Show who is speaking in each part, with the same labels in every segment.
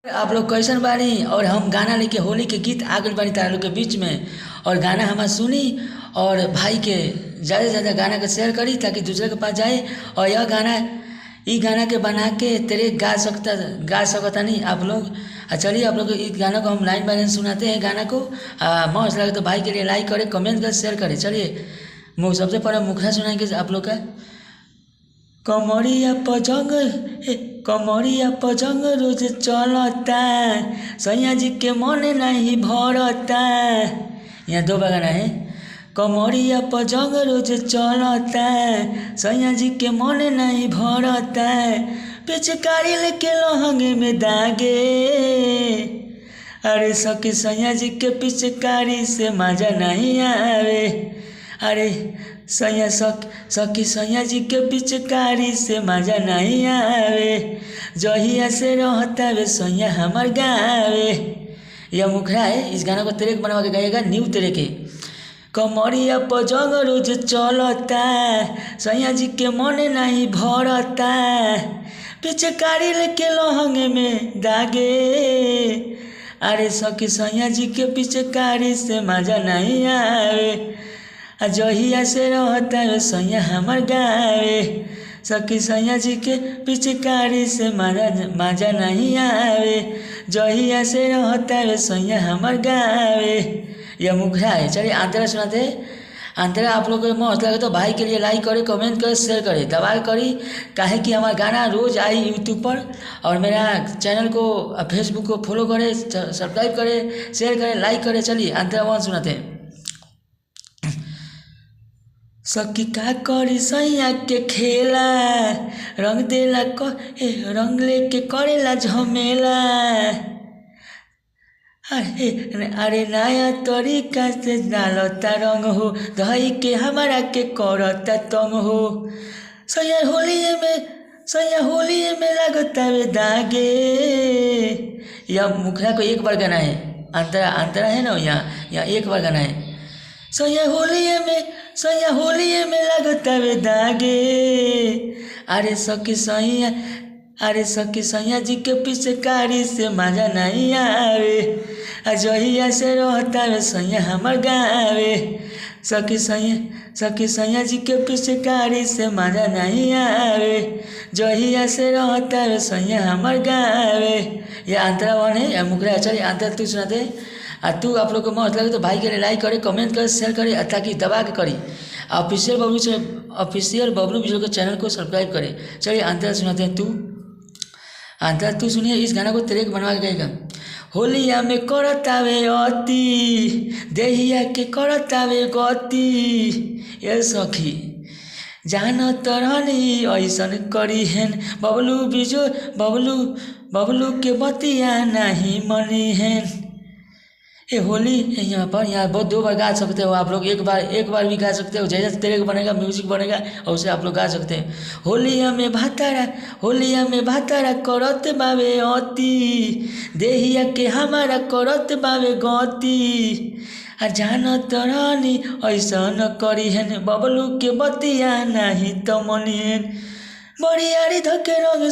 Speaker 1: आप लोग कैसन बानी। और हम गाना लेके होली के गीत आ गइल बानी तारा लोग के बीच में। और गाना हमार सुनी और भाई के ज़्यादा से ज़्यादा गाना के शेयर करी ताकि दूसरे के पास जाए। और यह गाना गाना के बना के तेरे गा सकता नहीं आप लोग। चलिए आप लोग इस गाना को हम लाइन बाय लाइन सुनाते हैं गाना को। मस्त लगे तो भाई के लिए लाइक करें, कमेंट करें, शेयर करें। चलिए सबसे पहले मुखरा सुनाएंगे आप लोग का। कमरिया पजंग रोज चलता, सैया जी के मन नहीं भरता। यहाँ दो बार गाना है। कमरिया पजंग रोज चलता, सैया जी के मन नहीं भरता। पिचकारी लेके लहंगे में दागे, अरे सखी सैया जी के पिचकारी से मजा नहीं आवे। अरे सखी सैया जी के पिचकारी से मजा नहीं आवे। जहिया से रहता वे सैया हमार गावे। यह मुखरा है। इस गाना को तेरे बनवा के गाएगा न्यू तेरे के। कमरिया पजंग रोज चलता, सैया जी के मन नहीं भरता। पिचकारी लेके लहंगे में दागे, अरे सखी सैया जी के पिचकारी से मजा नहीं आवे। जहिया से रहता है सैया हमार गावे। सखी सैया जी के पिचकारी से मजा नहीं आवे। जहिया से रहता है सैया हमार गावे। यह मुखरा है। चलिए आंतरा सुनाते हैं। आंतरा आप लोग को मस्त लगे तो भाई के लिए लाइक करें, कमेंट करें, शेयर करें, दबा करी। काहे कि हमारा गाना रोज आई यूट्यूब पर। और मेरा चैनल को फेसबुक को फॉलो करें, सब्सक्राइब करें, शेयर करें, लाइक करें। चलिए आंतरा वन सुनाते हैं। सखी का करी सैया के खेला, रंग देला रंग लेके करेला झमेला। अरे नया तरीका से डालता रंग हो, दही के हमारा के करता तंग हो। सैया होली में लगता वे दागे। यह मुखरा को एक बार गाना है। अंतरा है ना, यहाँ एक बार गाना है। सैया होली में लगता वे दागे, अरे सखी सैया जी के पिचकारी से मजा नहीं आवे। जहिया से रहता वे सैया हमार गावे। सखी सैया जी के पिचकारी से मजा नहीं आवे। जहिया से रहता वे सैया हमार गावे। यह अंतरा वन है। यह मुखरा है। चलिए अंतरा तू सुना दे। तू आप लोग को मस्त लगे तो भाई के लिए लाइक करे, कमेंट करे, शेयर करे, ताकि दबा के करी। ऑफिशियल बबलू विजुअल के चैनल को सब्सक्राइब करे। चलिए अंतरा सुनाते हैं। तू सुनिए इस गाना को तेरे बनवा के गाएगा। होलिया में करतावे अति, देहिया के करतावे गति। ये सखी जान तरनी ऐसन करी हेन, बबलू के बतिया नहीं मनी हेन। ये होली है। यहाँ बहुत दो बार गा सकते हो आप लोग। एक बार भी गा सकते हो। जैसे तेरे को बनेगा म्यूजिक बनेगा और उसे आप लोग गा सकते हैं। होलिया में भातारा करत बावे अति, देहिया के हमारा करत बावे गति। जानत रानी ऐसा न करी हेन, बबलू के बतिया नहीं तो मनी हेन। बड़ियारी धके रंग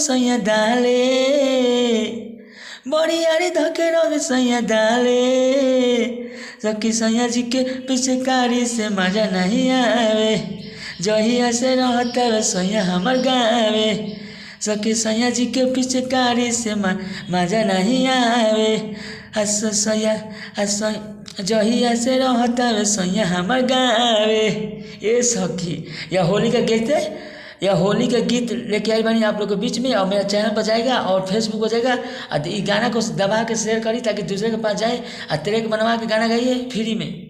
Speaker 1: सैया डाले, सखी सैया जी के पिचकारी से मजा नहीं आवे। जहिया से रहता वे सैया हमार गावे। सखी सैया जी के पिचकारी से मजा नहीं आवे। जहिया से रहता वे सैया हमार गावे। ये सखी यह होली का गीत है। यह होली का गीत लेके आई बनी आप लोग के बीच में। और मेरा चैनल पर जाएगा और फेसबुक पर जाएगा। और गाना को दबा के शेयर करी ताकि दूसरे के पास जाए। और तेरे को बनवा के गाना गाइए फ्री में।